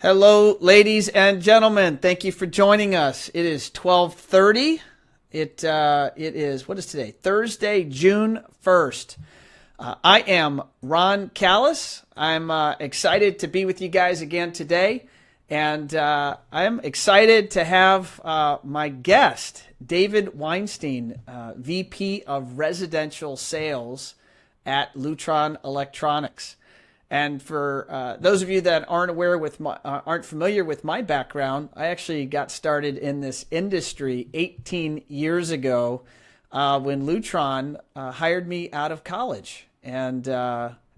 Hello, ladies and gentlemen. Thank you for joining us. It is 12:30. It is, what is today? Thursday, June 1st. I am Ron Callis. I'm excited to be with you guys again today. And I'm excited to have my guest, David Weinstein, VP of Residential Sales at Lutron Electronics. And for those of you that aren't familiar with my background, I actually got started in this industry 18 years ago when Lutron hired me out of college. And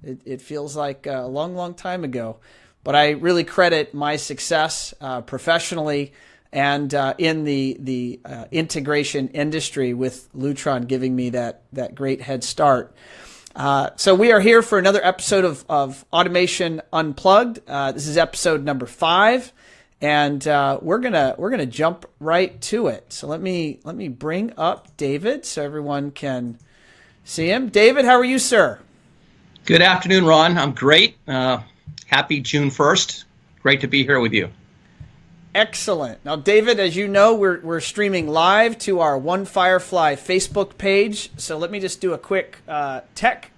it feels like a long, long time ago. But I really credit my success professionally and in the integration industry with Lutron giving me that great head start. So we are here for another episode of Automation Unplugged. This is episode number 5, and we're gonna jump right to it. So let me bring up David so everyone can see him. David, how are you, sir? Good afternoon, Ron. I'm great. Happy June 1st. Great to be here with you. Excellent. Now, David, as you know, we're streaming live to our One Firefly Facebook page. So let me just do a quick tech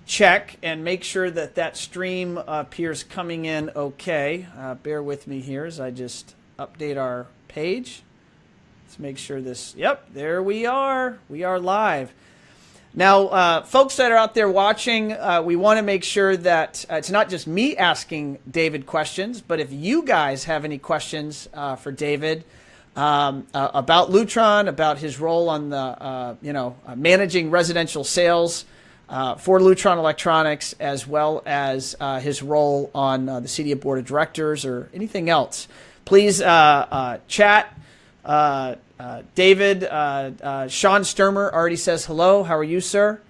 check and make sure that stream appears coming in okay. Bear with me here as I just update our page. Let's make sure this, yep, there we are. We are live. Now, folks that are out there watching, we want to make sure that it's not just me asking David questions, but if you guys have any questions for David about Lutron, about his role on the managing residential sales for Lutron Electronics, as well as his role on the CEDIA board of directors or anything else, please chat. David, Sean Sturmer already says hello. How are you, sir?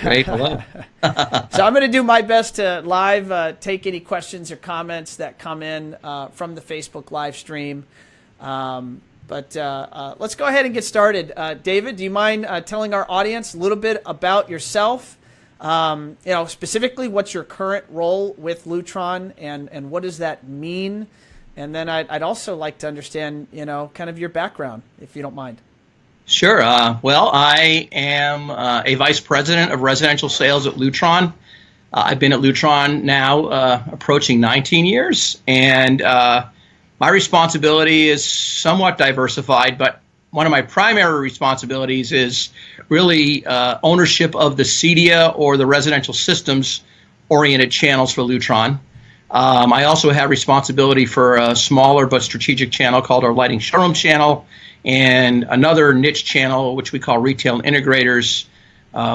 Great, hello. So I'm going to do my best to live take any questions or comments that come in from the Facebook live stream. But let's go ahead and get started. David, do you mind telling our audience a little bit about yourself? Specifically, what's your current role with Lutron and what does that mean? And then I'd also like to understand, kind of your background, if you don't mind. Sure. Well, I am a vice president of residential sales at Lutron. I've been at Lutron now approaching 19 years, and my responsibility is somewhat diversified, but one of my primary responsibilities is really ownership of the CEDIA or the residential systems-oriented channels for Lutron. I also have responsibility for a smaller but strategic channel called our lighting showroom channel, and another niche channel which we call retail integrators,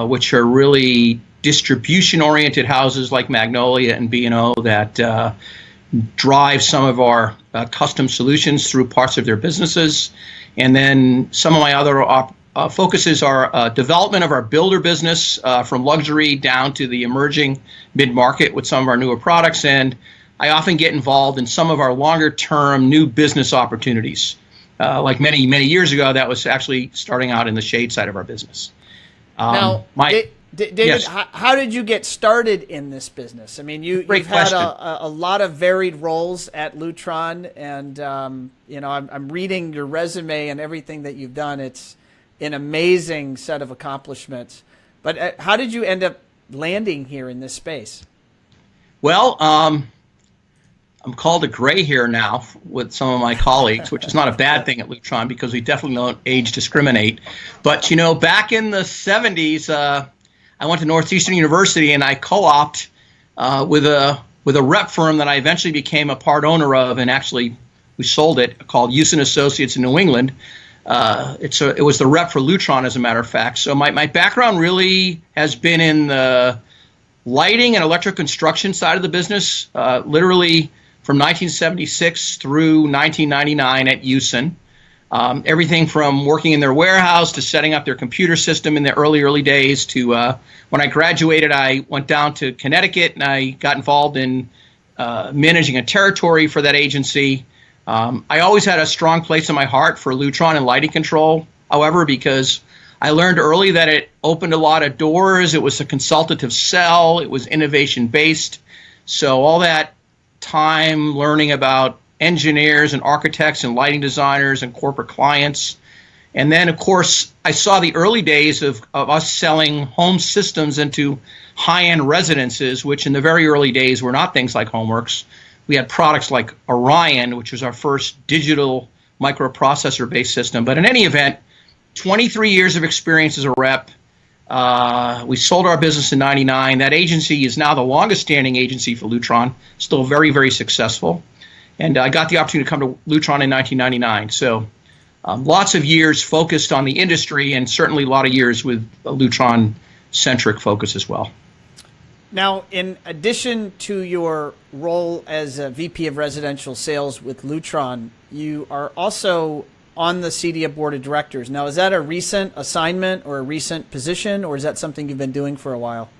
which are really distribution-oriented houses like Magnolia and B&O that drive some of our custom solutions through parts of their businesses. And then some of my other focuses are development of our builder business from luxury down to the emerging mid-market with some of our newer products. And I often get involved in some of our longer-term new business opportunities. Like many, many years ago, that was actually starting out in the shade side of our business. David, yes. How did you get started in this business? I mean, you've had a lot of varied roles at Lutron, and I'm reading your resume and everything that you've done. It's an amazing set of accomplishments. But how did you end up landing here in this space? Well, I'm called a gray hair now with some of my colleagues, which is not a bad thing at Lutron because we definitely don't age discriminate. But, back in the 70s, I went to Northeastern University and I co-opted with a rep firm that I eventually became a part owner of, and actually we sold it, called Houston Associates in New England. It was the rep for Lutron, as a matter of fact. So my background really has been in the lighting and electrical construction side of the business, literally from 1976 through 1999 at Houston. Everything from working in their warehouse to setting up their computer system in the early days to when I graduated, I went down to Connecticut and I got involved in managing a territory for that agency. I always had a strong place in my heart for Lutron and lighting control, however, because I learned early that it opened a lot of doors. It was a consultative sell. It was innovation-based. So all that time learning about engineers and architects and lighting designers and corporate clients. And then, of course, I saw the early days of us selling home systems into high-end residences, which in the very early days were not things like HomeWorks. We had products like Orion, which was our first digital microprocessor-based system. But in any event, 23 years of experience as a rep. We sold our business in '99. That agency is now the longest-standing agency for Lutron, still very, very successful. And I got the opportunity to come to Lutron in 1999. So lots of years focused on the industry, and certainly a lot of years with a Lutron-centric focus as well. Now, in addition to your role as a VP of Residential Sales with Lutron, you are also on the CEDIA Board of Directors. Now, is that a recent assignment or a recent position, or is that something you've been doing for a while?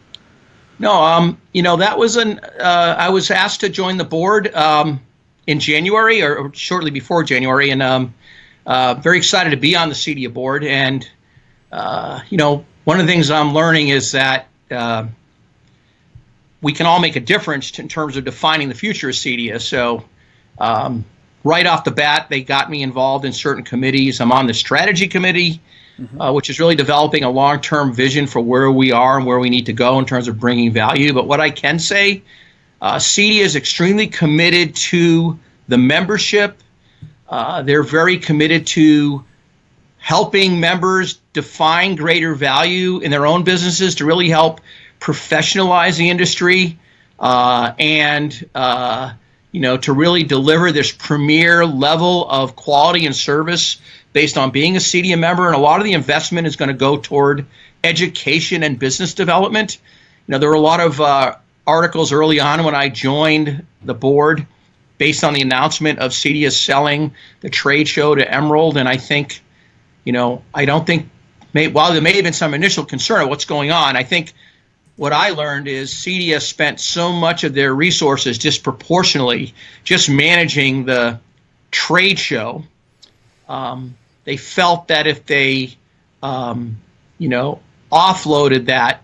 No, that was I was asked to join the board in January or shortly before January, and very excited to be on the CEDIA board. And, one of the things I'm learning is that we can all make a difference in terms of defining the future of CEDIA. So right off the bat, they got me involved in certain committees. I'm on the strategy committee, which is really developing a long-term vision for where we are and where we need to go in terms of bringing value. But what I can say, CEDIA is extremely committed to the membership. They're very committed to helping members define greater value in their own businesses to really help professionalize the industry and to really deliver this premier level of quality and service based on being a CEDIA member. And a lot of the investment is going to go toward education and business development. There were a lot of articles early on when I joined the board based on the announcement of CEDIA selling the trade show to Emerald. And I think, I don't think, while there may have been some initial concern of what's going on, I think what I learned is CEDIA spent so much of their resources disproportionately just managing the trade show. They felt that if they, offloaded that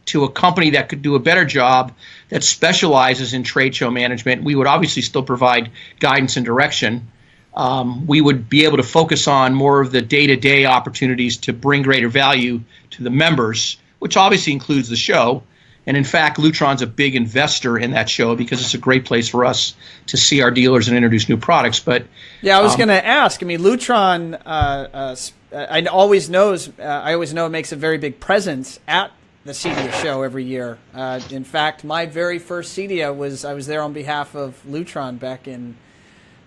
to a company that could do a better job that specializes in trade show management, we would obviously still provide guidance and direction. We would be able to focus on more of the day-to-day opportunities to bring greater value to the members, which obviously includes the show. And in fact, Lutron's a big investor in that show because it's a great place for us to see our dealers and introduce new products. But yeah, I was going to ask. I mean, Lutron, I always know it makes a very big presence at the CEDIA show every year. In fact, my very first CEDIA I was there on behalf of Lutron back in,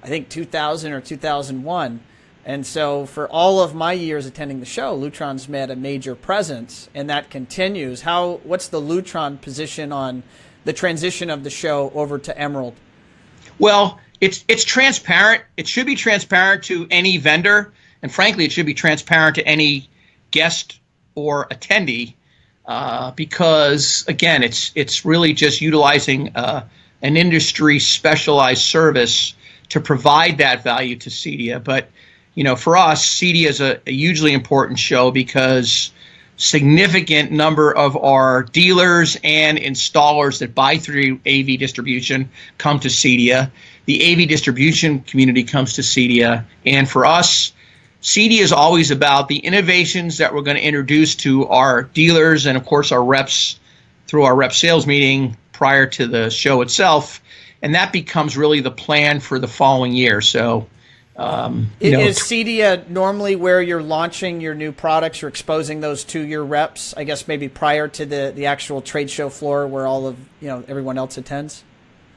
I think, 2000 or 2001. And so for all of my years attending the show, Lutron's made a major presence, and that continues. What's the Lutron position on the transition of the show over to Emerald? Well, it's transparent. It should be transparent to any vendor, and frankly, it should be transparent to any guest or attendee, because again, it's really just utilizing an industry specialized service to provide that value to CEDIA. But for us, CEDIA is a hugely important show because significant number of our dealers and installers that buy through AV distribution come to CEDIA. The AV distribution community comes to CEDIA. And for us, CEDIA is always about the innovations that we're going to introduce to our dealers and, of course, our reps through our rep sales meeting prior to the show itself. And that becomes really the plan for the following year. So is CEDIA normally where you're launching your new products, you're exposing those to your reps, I guess maybe prior to the actual trade show floor where all of everyone else attends?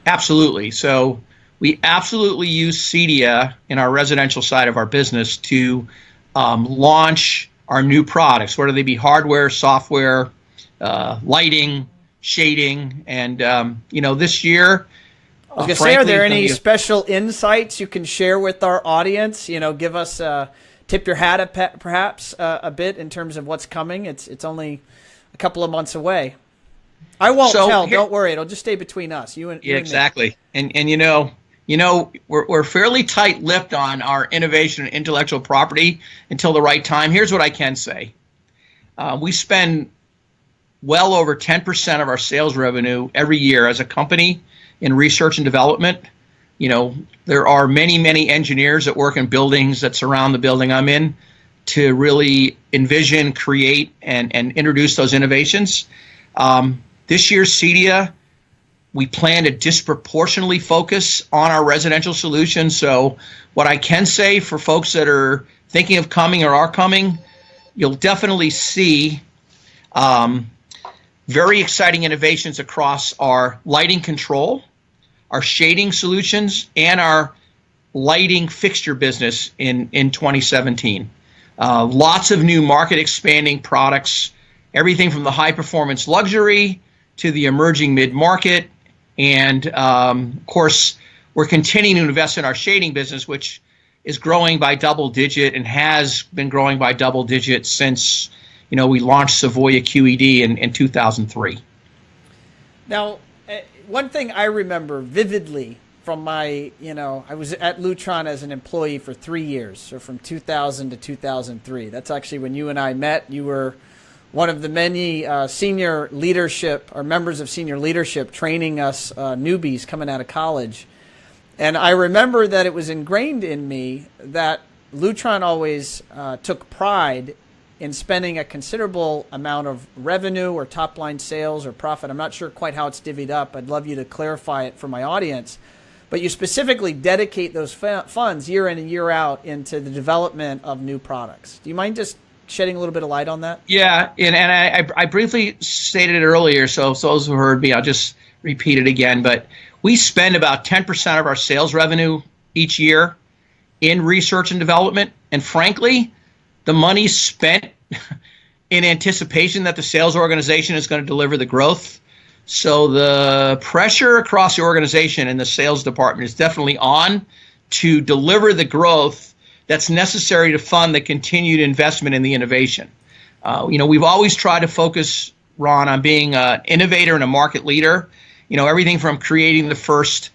Absolutely. So we absolutely use CEDIA in our residential side of our business to launch our new products, whether they be hardware, software, lighting, shading, and this year. I was going to say, are there any special insights you can share with our audience? Give us tip your hat perhaps a bit in terms of what's coming. It's only a couple of months away. I won't tell. Don't worry. It'll just stay between us. You and exactly. Me. And we're fairly tight-lipped on our innovation and intellectual property until the right time. Here's what I can say: we spend well over 10% of our sales revenue every year as a company in research and development. There are many, many engineers that work in buildings that surround the building I'm in to really envision, create, and introduce those innovations. This year's CEDIA, we plan to disproportionately focus on our residential solutions. So what I can say for folks that are thinking of coming or are coming, you'll definitely see very exciting innovations across our lighting control, our shading solutions, and our lighting fixture business in 2017. Lots of new market expanding products, everything from the high performance luxury to the emerging mid-market. And of course, we're continuing to invest in our shading business, which is growing by double digit and has been growing by double digit since we launched Savoya QED in 2003. Now, one thing I remember vividly from my, I was at Lutron as an employee for 3 years, so from 2000 to 2003. That's actually when you and I met. You were one of the many senior leadership or members of senior leadership training us newbies coming out of college. And I remember that it was ingrained in me that Lutron always took pride in spending a considerable amount of revenue or top-line sales or profit. I'm not sure quite how it's divvied up. I'd love you to clarify it for my audience. But you specifically dedicate those funds year in and year out into the development of new products. Do you mind just shedding a little bit of light on that? Yeah, and I briefly stated it earlier, so those who heard me, I'll just repeat it again. But we spend about 10% of our sales revenue each year in research and development. And frankly, the money spent in anticipation that the sales organization is going to deliver the growth. So the pressure across the organization and the sales department is definitely on to deliver the growth that's necessary to fund the continued investment in the innovation. We've always tried to focus, Ron, on being an innovator and a market leader. Everything from creating the first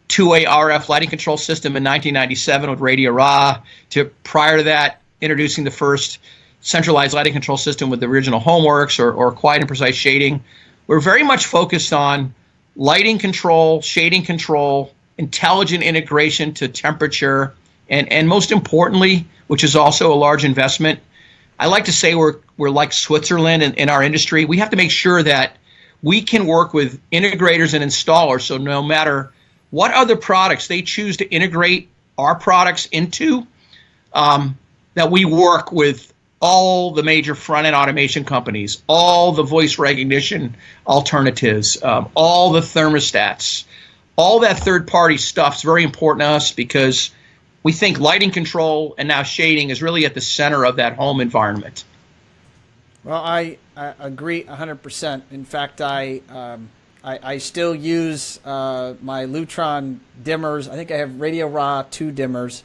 two-way RF lighting control system in 1997 with Radio Ra to prior to that, introducing the first centralized lighting control system with the original Homeworks or quiet and precise shading. We're very much focused on lighting control, shading control, intelligent integration to temperature, and most importantly, which is also a large investment, I like to say we're like Switzerland in our industry. We have to make sure that we can work with integrators and installers, so no matter what other products they choose to integrate our products into, that we work with all the major front-end automation companies, all the voice recognition alternatives, all the thermostats, all that third-party stuff is very important to us because we think lighting control and now shading is really at the center of that home environment. Well, I agree 100%. In fact, I still use my Lutron dimmers. I think I have Radio Ra 2 dimmers.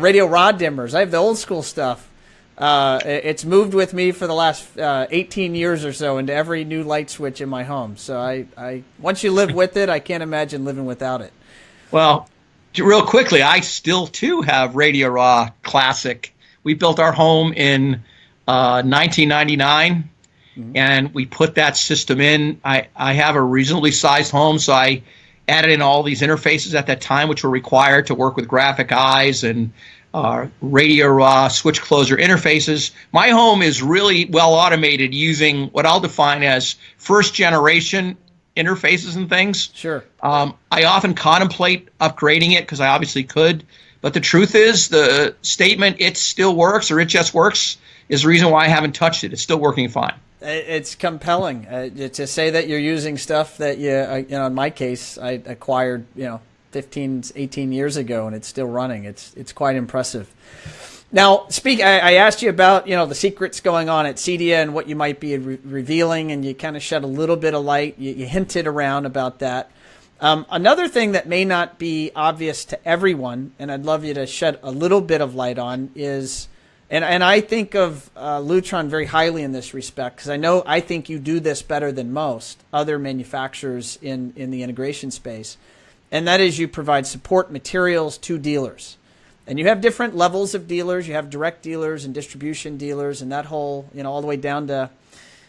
Radio Ra dimmers. I have the old school stuff. It's moved with me for the last 18 years or so into every new light switch in my home. So I once you live with it, I can't imagine living without it. Well, real quickly, I still too have Radio Ra Classic. We built our home in 1999, and we put that system in. I have a reasonably sized home, so I added in all these interfaces at that time, which were required to work with graphic eyes and Radio Ra switch closer interfaces. My home is really well automated using what I'll define as first generation interfaces and things. Sure. I often contemplate upgrading it because I obviously could, but the truth is the statement "it still works" or "it just works" is the reason why I haven't touched it. It's still working fine. It's compelling to say that you're using stuff that in my case, I acquired 15, 18 years ago, and it's still running. It's quite impressive. Now, I asked you about the secrets going on at CEDIA and what you might be revealing, and you kind of shed a little bit of light. You hinted around about that. Another thing that may not be obvious to everyone, and I'd love you to shed a little bit of light on, is, and I think of Lutron very highly in this respect, because I think you do this better than most other manufacturers in the integration space, and that is you provide support materials to dealers. And you have different levels of dealers. You have direct dealers and distribution dealers, and that whole, all the way down to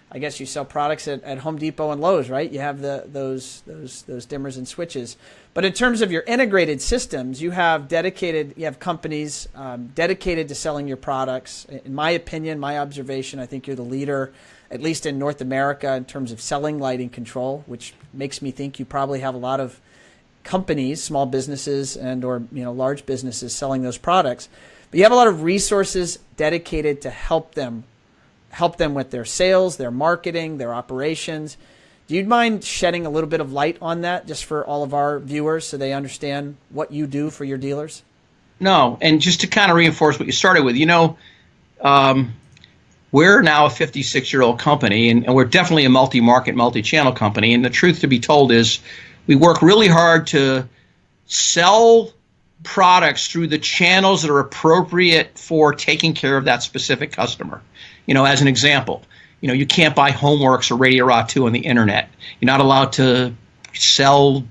I guess you sell products at Home Depot and Lowe's, right? You have those dimmers and switches. But in terms of your integrated systems, you have companies dedicated to selling your products. In my opinion, my observation, I think you're the leader, at least in North America, in terms of selling lighting control, which makes me think you probably have a lot of companies, small businesses or large businesses selling those products. But you have a lot of resources dedicated to help them with their sales, their marketing, their operations. Do you mind shedding a little bit of light on that just for all of our viewers so they understand what you do for your dealers? No, and just to kind of reinforce what you started with, we're now a 56-year-old company, and we're definitely a multi-market, multi-channel company. And the truth to be told is we work really hard to sell products through the channels that are appropriate for taking care of that specific customer. As an example, you can't buy Homeworks or Radio Raw 2 on the internet. You're not allowed to sell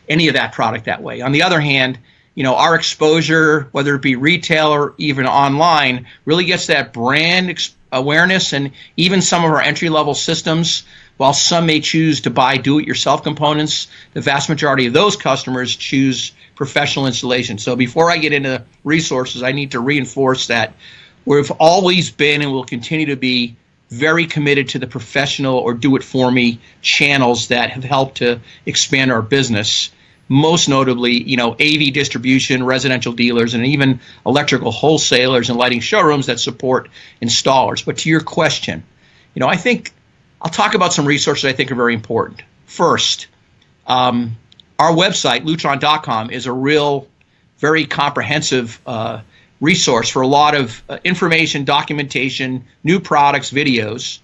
any of that product that way. On the other hand, our exposure, whether it be retail or even online, really gets that brand awareness, and even some of our entry-level systems, while some may choose to buy do-it-yourself components, the vast majority of those customers choose professional installation. So before I get into resources, I need to reinforce that we've always been and will continue to be very committed to the professional or do-it-for-me channels that have helped to expand our business. Most notably, AV distribution, residential dealers, and even electrical wholesalers and lighting showrooms that support installers. But to your question, I think I'll talk about some resources I think are very important. First, our website, Lutron.com, is a real, very comprehensive resource for a lot of information, documentation, new products, videos.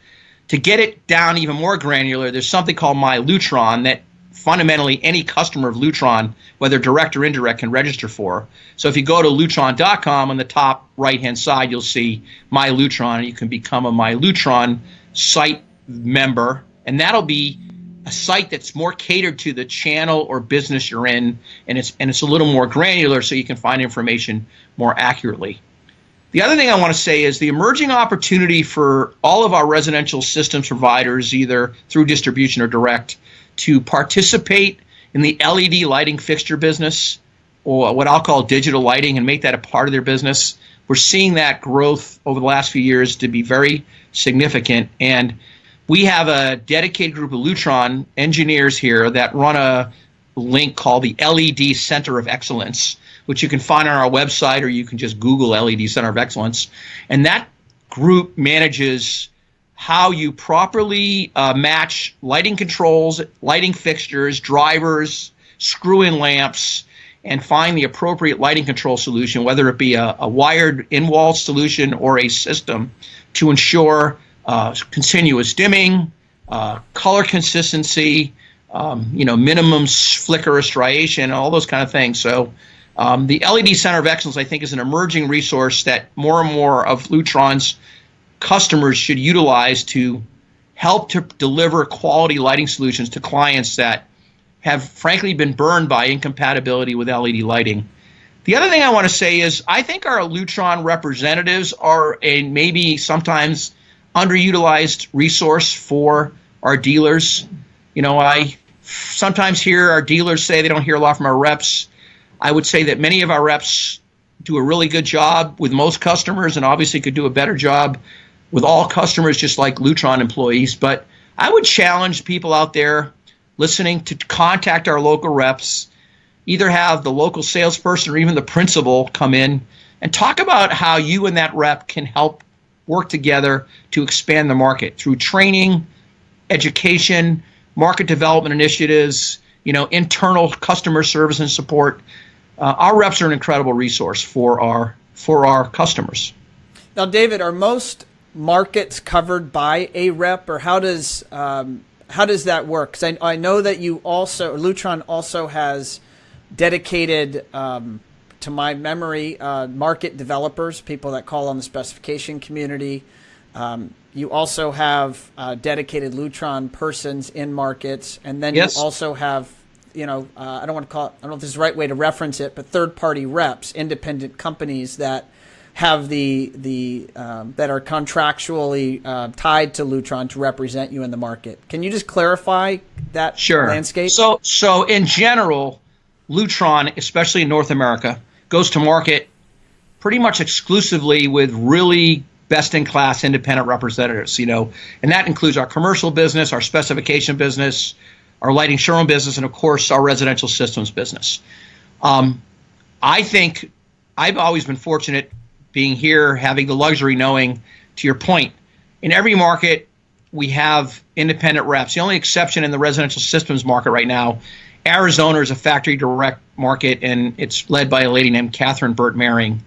To get it down even more granular, there's something called My Lutron that fundamentally any customer of Lutron, whether direct or indirect, can register for. So if you go to Lutron.com, on the top right-hand side, you'll see My Lutron, and you can become a My Lutron site member, and that'll be a site that's more catered to the channel or business you're in, and it's a little more granular, so you can find information more accurately. The other thing I want to say is the emerging opportunity for all of our residential systems providers, either through distribution or direct, to participate in the LED lighting fixture business, or what I'll call digital lighting, and make that a part of their business. We're seeing that growth over the last few years to be very significant, and we have a dedicated group of Lutron engineers here that run a link called the LED Center of Excellence, which you can find on our website, or you can just Google LED Center of Excellence. And that group manages how you properly match lighting controls, lighting fixtures, drivers, screw-in lamps, and find the appropriate lighting control solution, whether it be a wired in-wall solution or a system, to ensure continuous dimming, color consistency, minimum flicker or striation, all those kind of things. So the LED Center of Excellence, I think, is an emerging resource that more and more of Lutron's customers should utilize to help to deliver quality lighting solutions to clients that have frankly been burned by incompatibility with LED lighting. The other thing I want to say is I think our Lutron representatives are a maybe sometimes underutilized resource for our dealers. I sometimes hear our dealers say they don't hear a lot from our reps. I would say that many of our reps do a really good job with most customers, and obviously could do a better job with all customers, just like Lutron employees. But I would challenge people out there listening to contact our local reps, either have the local salesperson or even the principal come in and talk about how you and that rep can help work together to expand the market through training, education, market development initiatives, internal customer service and support. Our reps are an incredible resource for our customers. Now, David, are most markets covered by a rep, or how does that work? Because I know that Lutron also has dedicated, to my memory, market developers, people that call on the specification community. You also have dedicated Lutron persons in markets, and then Yes. you also have, I don't know if this is the right way to reference it, but third-party reps, independent companies that have that are contractually tied to Lutron to represent you in the market. Can you just clarify that landscape? So in general, Lutron, especially in North America, goes to market pretty much exclusively with really best-in-class independent representatives, and that includes our commercial business, our specification business, our lighting showroom business, and of course our residential systems business. I think I've always been fortunate being here, having the luxury knowing, to your point, in every market we have independent reps. The only exception in the residential systems market right now, Arizona is a factory direct market, and it's led by a lady named Catherine Burt-Maring.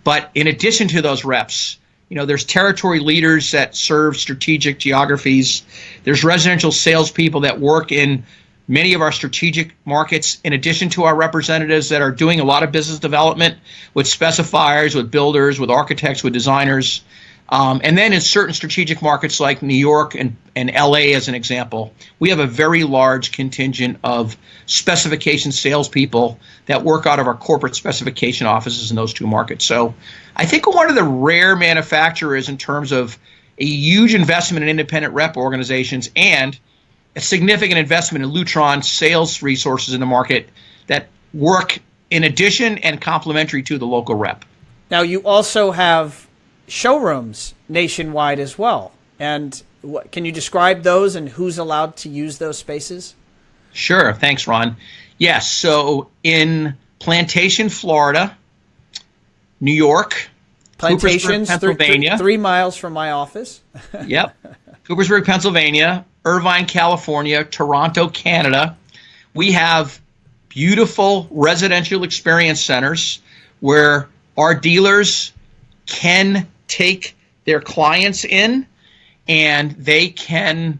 But in addition to those reps, there's territory leaders that serve strategic geographies. There's residential salespeople that work in many of our strategic markets, in addition to our representatives that are doing a lot of business development with specifiers, with builders, with architects, with designers. And then in certain strategic markets like New York and LA, as an example, we have a very large contingent of specification salespeople that work out of our corporate specification offices in those two markets. So I think we're one of the rare manufacturers in terms of a huge investment in independent rep organizations and a significant investment in Lutron sales resources in the market that work in addition and complementary to the local rep. Now, you also have showrooms nationwide as well. And can you describe those and who's allowed to use those spaces? Sure. Thanks, Ron. Yes. So in Plantation, Florida, New York, Plantation's Pennsylvania, 3 miles from my office. Yep. Coopersburg, Pennsylvania, Irvine, California, Toronto, Canada. We have beautiful residential experience centers where our dealers can take their clients in and they can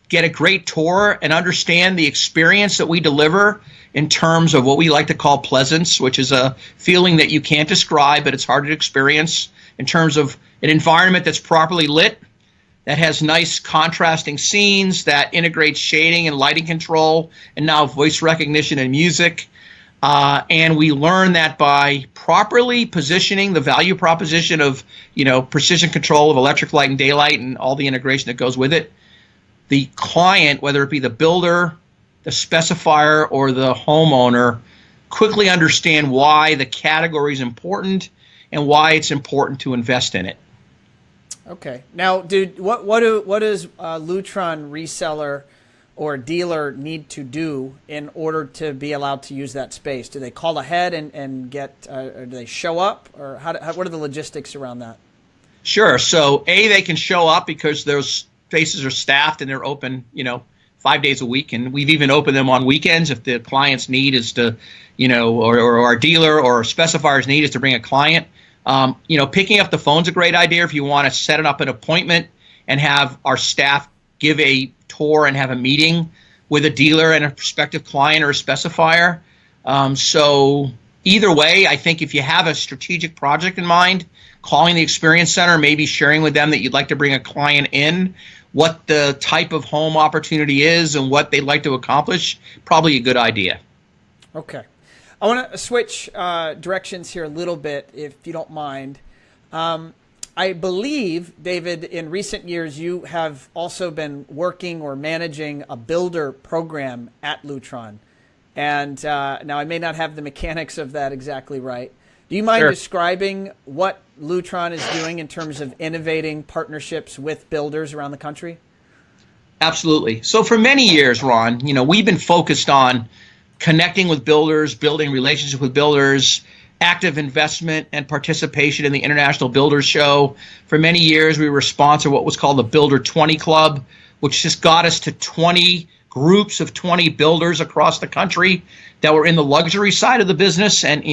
get a great tour and understand the experience that we deliver in terms of what we like to call pleasance, which is a feeling that you can't describe, but it's hard to experience, in terms of an environment that's properly lit, that has nice contrasting scenes, that integrates shading and lighting control, and now voice recognition and music. And we learn that by properly positioning the value proposition of, precision control of electric light and daylight and all the integration that goes with it, the client, whether it be the builder, the specifier, or the homeowner, quickly understand why the category is important and why it's important to invest in it. Okay. Now, dude, what does a Lutron reseller or dealer need to do in order to be allowed to use that space? Do they call ahead and get, or do they show up, or what are the logistics around that? Sure. So they can show up because those spaces are staffed and they're open, 5 days a week, and we've even opened them on weekends if the client's need is to, or our dealer or specifier's need is to bring a client. Picking up the phone's a great idea if you want to set up an appointment and have our staff give a tour and have a meeting with a dealer and a prospective client or a specifier. So either way, I think if you have a strategic project in mind, calling the experience center, maybe sharing with them that you'd like to bring a client in, what the type of home opportunity is and what they'd like to accomplish, probably a good idea. Okay. I want to switch directions here a little bit, if you don't mind. I believe, David, in recent years, you have also been working or managing a builder program at Lutron. And now I may not have the mechanics of that exactly right. Do you mind describing what Lutron is doing in terms of innovating partnerships with builders around the country? Absolutely. So for many years, Ron, we've been focused on connecting with builders, building relationships with builders, active investment and participation in the International Builders Show. For many years, we were sponsored what was called the Builder 20 Club, which just got us to 20 groups of 20 builders across the country that were in the luxury side of the business and,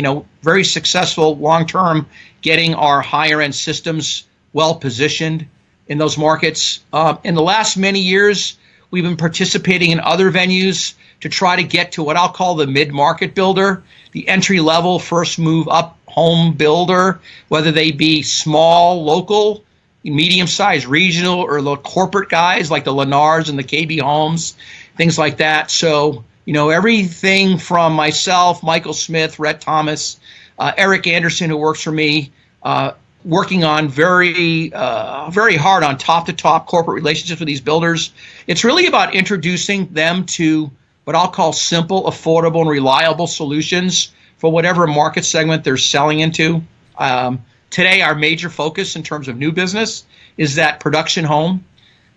very successful long-term getting our higher-end systems well-positioned in those markets. In the last many years, we've been participating in other venues to try to get to what I'll call the mid-market builder, the entry-level, first move-up home builder, whether they be small, local, medium-sized, regional, or the corporate guys like the Lennars and the KB Homes, things like that. So, everything from myself, Michael Smith, Rhett Thomas, Eric Anderson, who works for me, working on very hard on top-to-top corporate relationships with these builders. It's really about introducing them to what I'll call simple, affordable, and reliable solutions for whatever market segment they're selling into. Today, our major focus in terms of new business is that production home,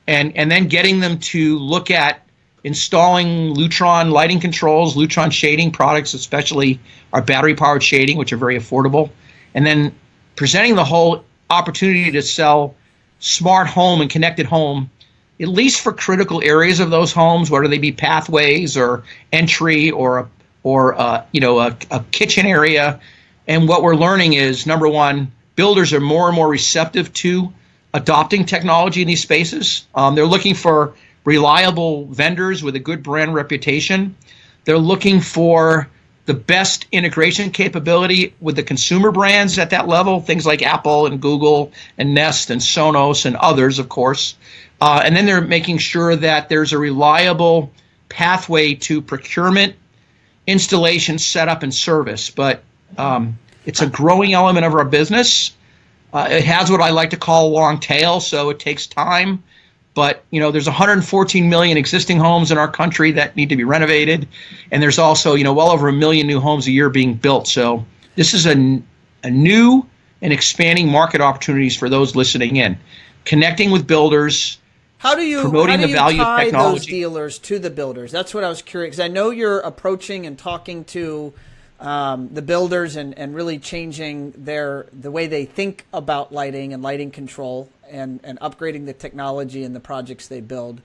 and then getting them to look at installing Lutron lighting controls, Lutron shading products, especially our battery-powered shading, which are very affordable, and then presenting the whole opportunity to sell smart home and connected home, at least for critical areas of those homes, whether they be pathways or entry or a kitchen area. And what we're learning is, number one, builders are more and more receptive to adopting technology in these spaces. They're looking for reliable vendors with a good brand reputation. They're looking for the best integration capability with the consumer brands at that level, things like Apple and Google and Nest and Sonos and others, of course. And then they're making sure that there's a reliable pathway to procurement, installation, setup, and service. But it's a growing element of our business. It has what I like to call a long tail, so it takes time. But there's 114 million existing homes in our country that need to be renovated, and there's also well over 1 million new homes a year being built. So this is a new and expanding market opportunities for those listening in, connecting with builders. Promoting the value of technology. Those dealers to the builders? That's what I was curious, because I know you're approaching and talking to the builders and really changing the way they think about lighting and lighting control and upgrading the technology and the projects they build.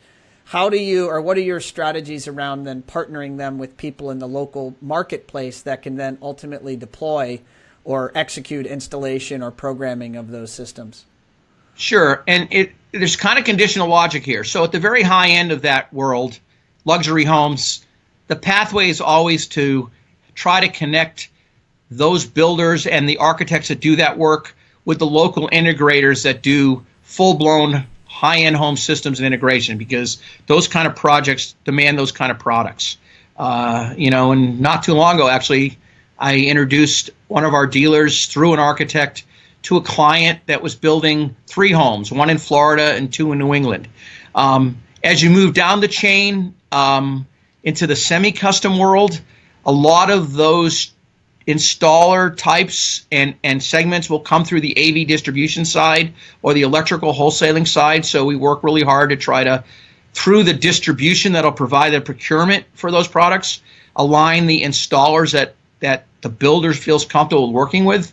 What are your strategies around then partnering them with people in the local marketplace that can then ultimately deploy or execute installation or programming of those systems? Sure, and there's kind of conditional logic here. So at the very high end of that world, luxury homes, the pathway is always to try to connect those builders and the architects that do that work with the local integrators that do full-blown high-end home systems and integration, because those kind of projects demand those kind of products. And not too long ago, actually, I introduced one of our dealers through an architect to a client that was building 3 homes, one in Florida and 2 in New England. As you move down the chain into the semi-custom world, a lot of those installer types and segments will come through the AV distribution side or the electrical wholesaling side. So we work really hard to try to, through the distribution that'll provide the procurement for those products, align the installers that the builders feels comfortable working with.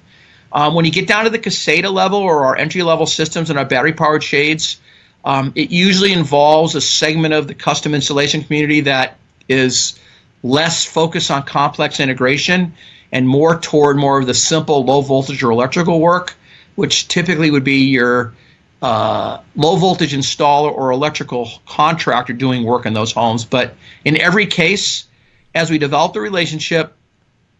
When you get down to the Caseta level or our entry-level systems and our battery-powered shades, it usually involves a segment of the custom installation community that is less focused on complex integration and more of the simple low-voltage or electrical work, which typically would be your low-voltage installer or electrical contractor doing work in those homes. But in every case, as we develop the relationship,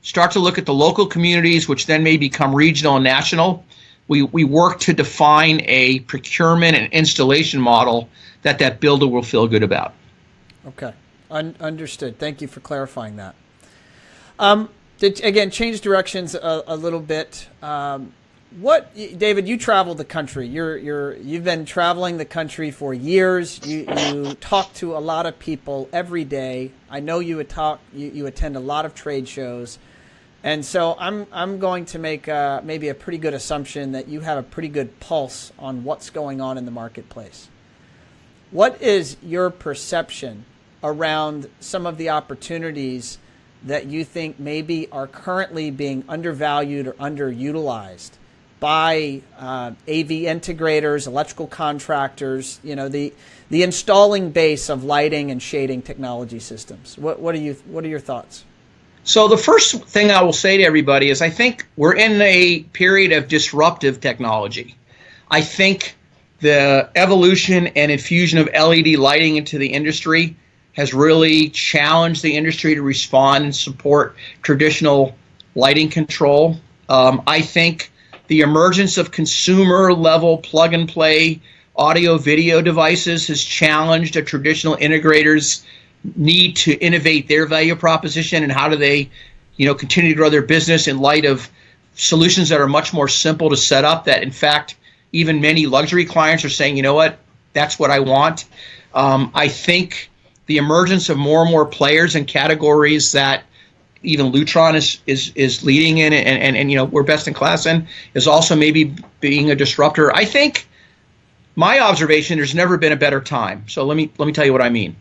start to look at the local communities, which then may become regional and national, we work to define a procurement and installation model that builder will feel good about. Okay. Understood. Thank you for clarifying that. Again, change directions a little bit. David, you travel the country. You've been traveling the country for years. You talk to a lot of people every day. I know you attend a lot of trade shows. And so I'm going to make maybe a pretty good assumption that you have a pretty good pulse on what's going on in the marketplace. What is your perception around some of the opportunities that you think maybe are currently being undervalued or underutilized by AV integrators, electrical contractors, the installing base of lighting and shading technology systems? What are your thoughts? So the first thing I will say to everybody is I think we're in a period of disruptive technology. I think the evolution and infusion of LED lighting into the industry has really challenged the industry to respond and support traditional lighting control. I think the emergence of consumer-level plug-and-play audio-video devices has challenged a traditional integrator's need to innovate their value proposition and how do they, continue to grow their business in light of solutions that are much more simple to set up, that in fact, even many luxury clients are saying, you know what, that's what I want. I think the emergence of more and more players in categories that even Lutron is leading in and you know, we're best in class in, is also maybe being a disruptor. I think my observation, there's never been a better time. So let me tell you what I mean.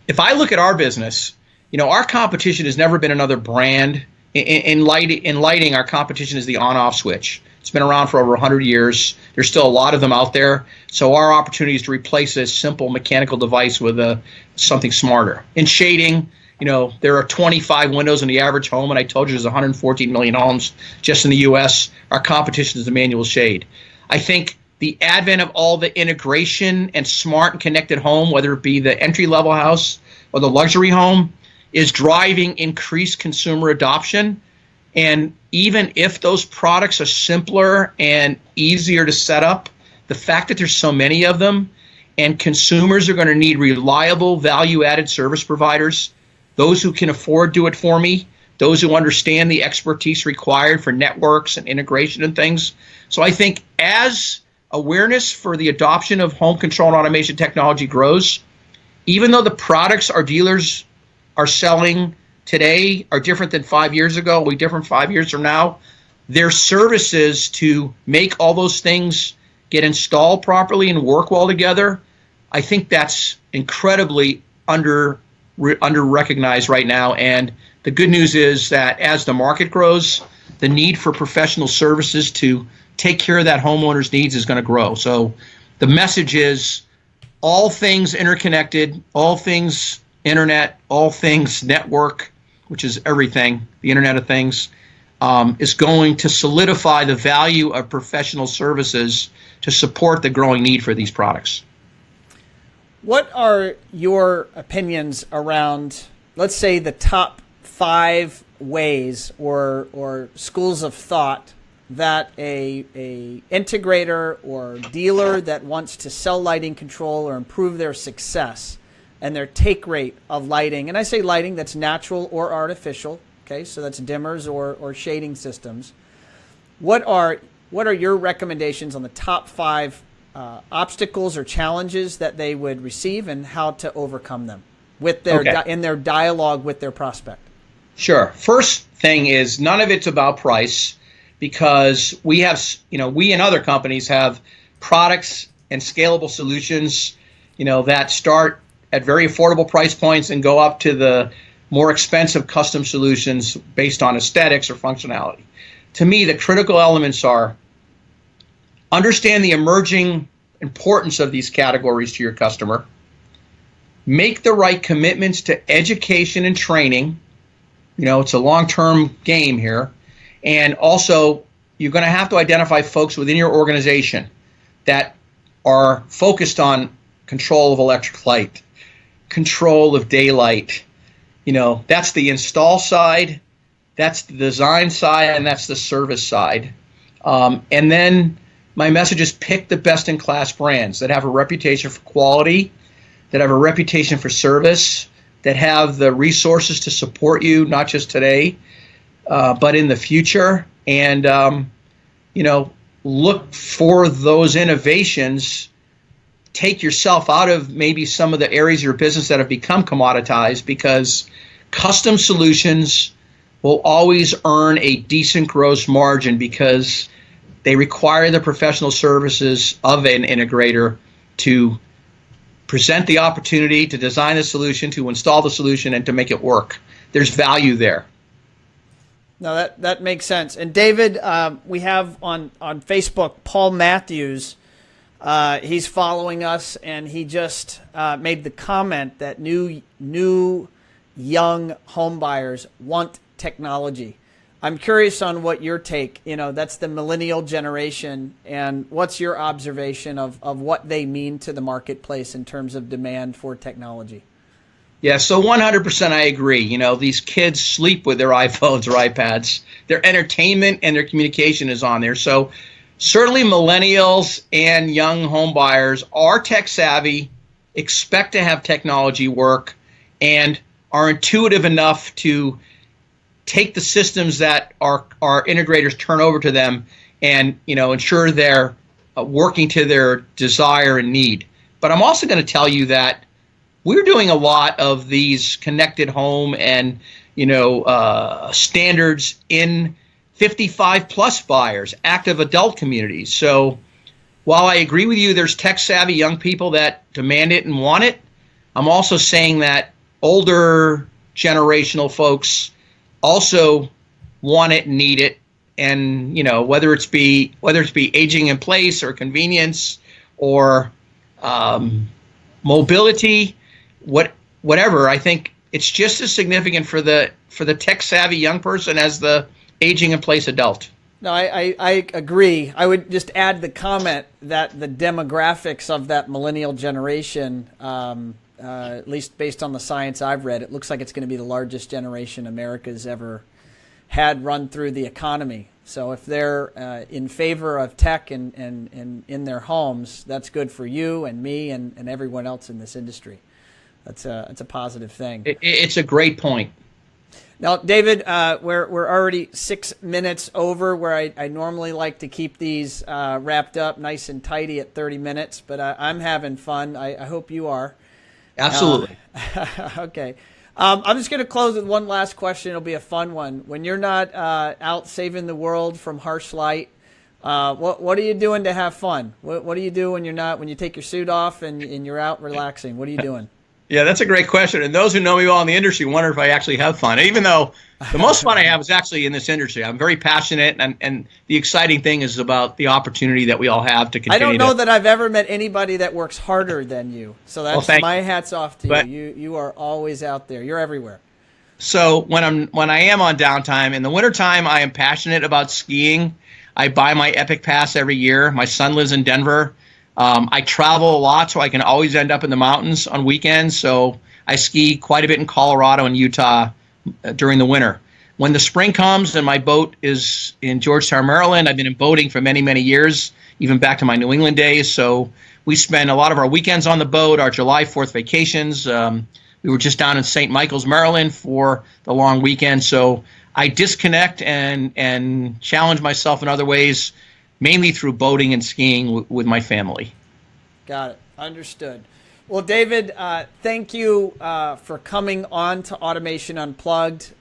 If I look at our business, you know, our competition has never been another brand. In lighting, our competition is the on-off switch. It's been around for over 100 years. There's still a lot of them out there. So our opportunity is to replace this simple mechanical device with something smarter. In shading, you know, there are 25 windows in the average home, and I told you there's 114 million homes just in the U.S. Our competition is the manual shade. I think the advent of all the integration and smart and connected home, whether it be the entry-level house or the luxury home, is driving increased consumer adoption. And even if those products are simpler and easier to set up, the fact that there's so many of them, and consumers are going to need reliable, value-added service providers, those who can afford do it for me, those who understand the expertise required for networks and integration and things. So I think as awareness for the adoption of home control and automation technology grows, even though the products our dealers are selling today are different than 5 years ago, will be different 5 years from now, their services to make all those things get installed properly and work well together, I think that's incredibly under recognized right now. And the good news is that as the market grows, the need for professional services to take care of that homeowner's needs is going to grow. So the message is all things interconnected, all things internet, all things network, which is everything, the Internet of Things, is going to solidify the value of professional services to support the growing need for these products. What are your opinions around, let's say, the top 5 ways or schools of thought that a integrator or dealer that wants to sell lighting control or improve their success and their take rate of lighting, and I say lighting that's natural or artificial, okay, so that's dimmers or shading systems. What are your recommendations on the top 5 obstacles or challenges that they would receive and how to overcome them with their in their dialogue with their prospect? Sure. First thing is none of it's about price, because we have, you know, we and other companies have products and scalable solutions, you know, that start at very affordable price points and go up to the more expensive custom solutions based on aesthetics or functionality. To me, the critical elements are understand the emerging importance of these categories to your customer, make the right commitments to education and training. You know, it's a long-term game here. And also, you're going to have to identify folks within your organization that are focused on control of electric light, control of daylight. You know, that's the install side, that's the design side, and that's the service side. And then my message is pick the best-in-class brands that have a reputation for quality, that have a reputation for service, that have the resources to support you, not just today, but in the future. And, you know, look for those innovations. Take yourself out of maybe some of the areas of your business that have become commoditized, because custom solutions will always earn a decent gross margin because they require the professional services of an integrator to present the opportunity, to design the solution, to install the solution, and to make it work. There's value there. No, that makes sense. And David, we have on Facebook Paul Matthews. He's following us, and he just made the comment that new young home buyers want technology. I'm curious on what your take, you know, that's the millennial generation, and what's your observation of what they mean to the marketplace in terms of demand for technology? Yeah, so 100% I agree. You know, these kids sleep with their iPhones or iPads. Their entertainment and their communication is on there. So certainly millennials and young home buyers are tech savvy, expect to have technology work, and are intuitive enough to take the systems that our integrators turn over to them and, ensure they're working to their desire and need. But I'm also going to tell you that we're doing a lot of these connected home and, standards in 55 plus buyers, active adult communities. So while I agree with you, there's tech savvy young people that demand it and want it. I'm also saying that older generational folks also want it and need it. And, whether it's be aging in place or convenience or mobility, whatever, I think it's just as significant for the tech savvy young person as the aging in place adult. No, I agree. I would just add the comment that the demographics of that millennial generation, at least based on the science I've read, it looks like it's going to be the largest generation America's ever had run through the economy. So if they're in favor of tech and in their homes, that's good for you and me and everyone else in this industry. That's a positive thing. It's a great point. Now, David, we're already 6 minutes over where I normally like to keep these wrapped up nice and tidy at 30 minutes, but I'm having fun. I hope you are. Absolutely. Okay. I'm just going to close with one last question. It'll be a fun one. When you're not out saving the world from harsh light, what are you doing to have fun? What do you do when you take your suit off and you're out relaxing? What are you doing? Yeah, that's a great question. And those who know me well in the industry wonder if I actually have fun, even though the most fun I have is actually in this industry. I'm very passionate, and the exciting thing is about the opportunity that we all have to continue. I don't know that I've ever met anybody that works harder than you. So that's my hat's off to you. You are always out there. You're everywhere. So when I am on downtime, in the wintertime, I am passionate about skiing. I buy my Epic Pass every year. My son lives in Denver. I travel a lot, so I can always end up in the mountains on weekends. So I ski quite a bit in Colorado and Utah during the winter. When the spring comes and my boat is in Georgetown, Maryland, I've been in boating for many, many years, even back to my New England days. So we spend a lot of our weekends on the boat, our July 4th vacations. We were just down in St. Michael's, Maryland for the long weekend. So I disconnect and challenge myself in other ways, mainly through boating and skiing with my family. Got it. Understood. Well, David, thank you for coming on to Automation Unplugged.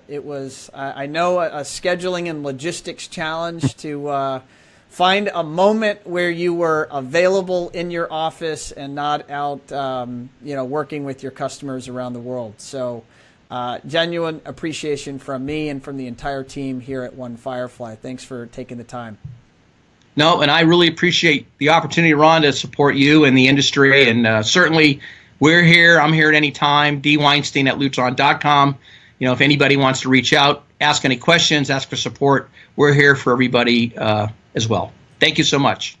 It was, I know, a scheduling and logistics challenge to find a moment where you were available in your office and not out, working with your customers around the world. So genuine appreciation from me and from the entire team here at One Firefly. Thanks for taking the time. No, and I really appreciate the opportunity, Ron, to support you and the industry. And certainly we're here. I'm here at any time. Weinstein at Lutron.com. If anybody wants to reach out, ask any questions, ask for support, we're here for everybody as well. Thank you so much.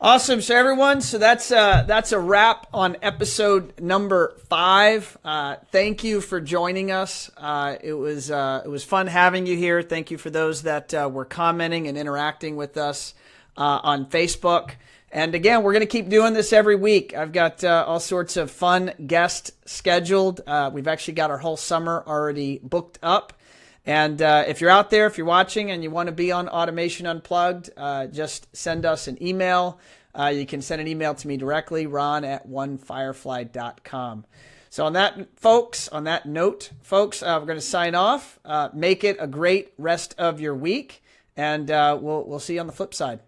Awesome. So everyone, that's a wrap on episode number 5. Thank you for joining us. It was fun having you here. Thank you for those that were commenting and interacting with us on Facebook. And again, we're going to keep doing this every week. I've got all sorts of fun guests scheduled. We've actually got our whole summer already booked up. And if you're out there, if you're watching and you want to be on Automation Unplugged, just send us an email. You can send an email to me directly, ron@onefirefly.com. So on that note, folks, we're going to sign off. Make it a great rest of your week, and we'll see you on the flip side.